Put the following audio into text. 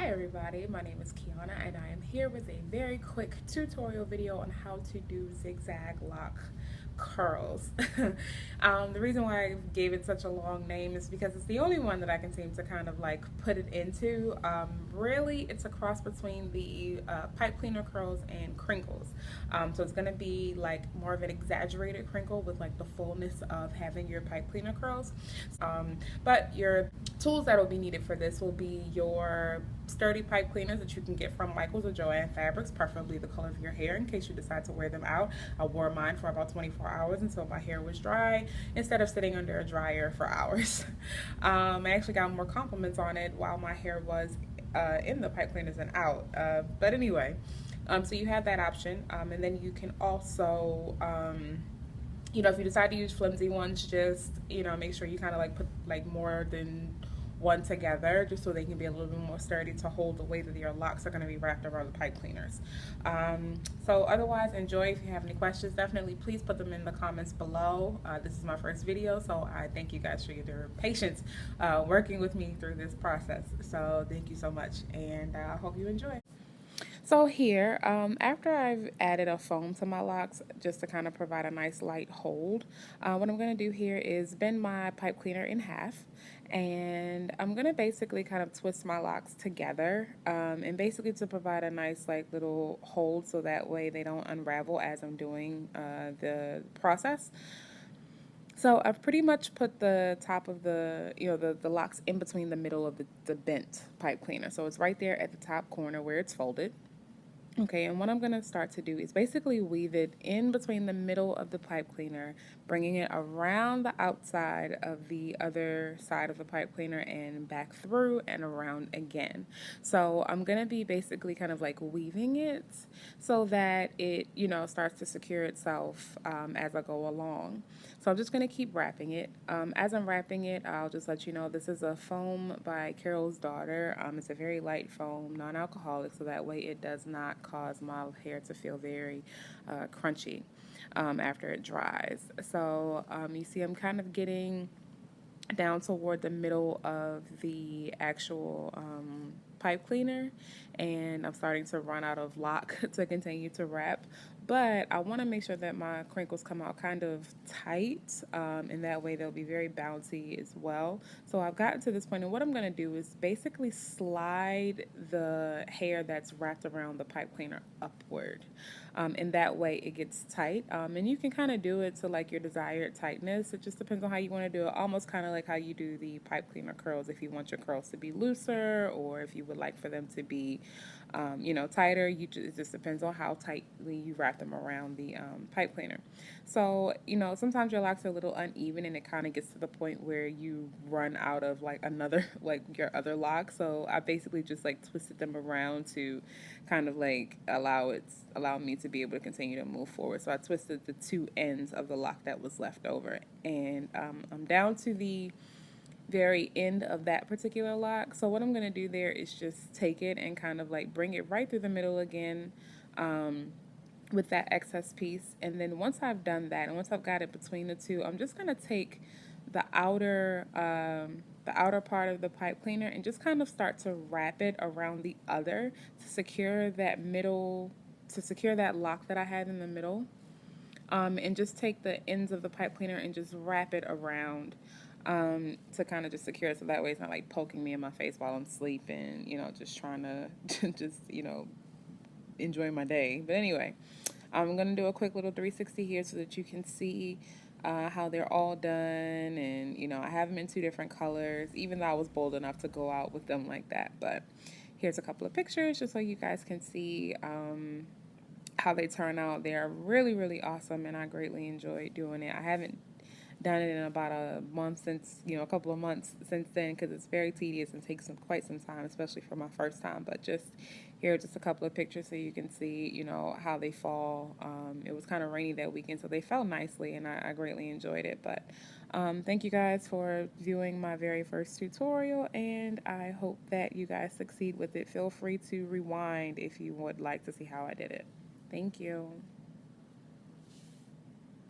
Hi everybody, my name is Kiana and I am here with a very quick tutorial video on how to do zigzag lock curls. The reason why I gave it such a long name is because it's the only one that I can seem to kind of like put it into. Really, it's a cross between the pipe cleaner curls and crinkles. So it's going to be like more of an exaggerated crinkle with like the fullness of having your pipe cleaner curls. But your tools that will be needed for this will be your sturdy pipe cleaners that you can get from Michaels or Joann Fabrics, preferably the color of your hair in case you decide to wear them out. I wore mine for about 24 hours until my hair was dry instead of sitting under a dryer for hours. I actually got more compliments on it while my hair was in the pipe cleaners and out. But anyway, so you have that option, and then you can also if you decide to use flimsy ones, just, make sure you kind of like put like more than one together just so they can be a little bit more sturdy to hold the weight that your locks are going to be wrapped around the pipe cleaners. So otherwise, enjoy. If you have any questions, definitely please put them in the comments below. This is my first video, so I thank you guys for your patience working with me through this process. So thank you so much, and I hope you enjoy. So here, after I've added a foam to my locks, just to kind of provide a nice light hold, what I'm going to do here is bend my pipe cleaner in half, and I'm going to basically kind of twist my locks together, and basically to provide a nice like little hold so that way they don't unravel as I'm doing the process. So I've pretty much put the top of the locks in between the middle of the bent pipe cleaner. So it's right there at the top corner where it's folded. Okay, and what I'm going to start to do is basically weave it in between the middle of the pipe cleaner, bringing it around the outside of the other side of the pipe cleaner and back through and around again. So I'm going to be basically kind of like weaving it so that it, starts to secure itself as I go along. So I'm just going to keep wrapping it. As I'm wrapping it, I'll just let you know this is a foam by Carol's Daughter. It's a very light foam, non-alcoholic, so that way it does not cause my hair to feel very crunchy after it dries. So you see I'm kind of getting down toward the middle of the actual pipe cleaner, and I'm starting to run out of lock to continue to wrap, but I want to make sure that my crinkles come out kind of tight, and that way they'll be very bouncy as well. So I've gotten to this point, and what I'm going to do is basically slide the hair that's wrapped around the pipe cleaner upward, and that way it gets tight, and you can kind of do it to like your desired tightness. It just depends on how you want to do it, almost kind of like how you do the pipe cleaner curls, if you want your curls to be looser or if you would like for them to be tighter. It just depends on how tightly you wrap them around the pipe cleaner. So sometimes your locks are a little uneven and it kind of gets to the point where you run out of like another like your other lock. So I basically just like twisted them around to kind of like allow me to be able to continue to move forward. So I twisted the two ends of the lock that was left over, and I'm down to the very end of that particular lock. So what I'm going to do there is just take it and kind of like bring it right through the middle again with that excess piece. And then once I've done that and once I've got it between the two, I'm just going to take the outer part of the pipe cleaner and just kind of start to wrap it around the other to secure that lock that I had in the middle. And just take the ends of the pipe cleaner and just wrap it around to kind of just secure it so that way it's not like poking me in my face while I'm sleeping, just trying to just, enjoy my day. But anyway, I'm going to do a quick little 360 here so that you can see how they're all done. And, I have them in two different colors, even though I was bold enough to go out with them like that. But here's a couple of pictures just so you guys can see how they turn out. They're really, really awesome, and I greatly enjoyed doing it. I haven't done it in about a couple of months since then, because it's very tedious and takes quite some time, especially for my first time. But just here are just a couple of pictures so you can see, how they fall. It was kind of rainy that weekend, so they fell nicely, and I greatly enjoyed it. But thank you guys for viewing my very first tutorial, and I hope that you guys succeed with it. Feel free to rewind if you would like to see how I did it. Thank you.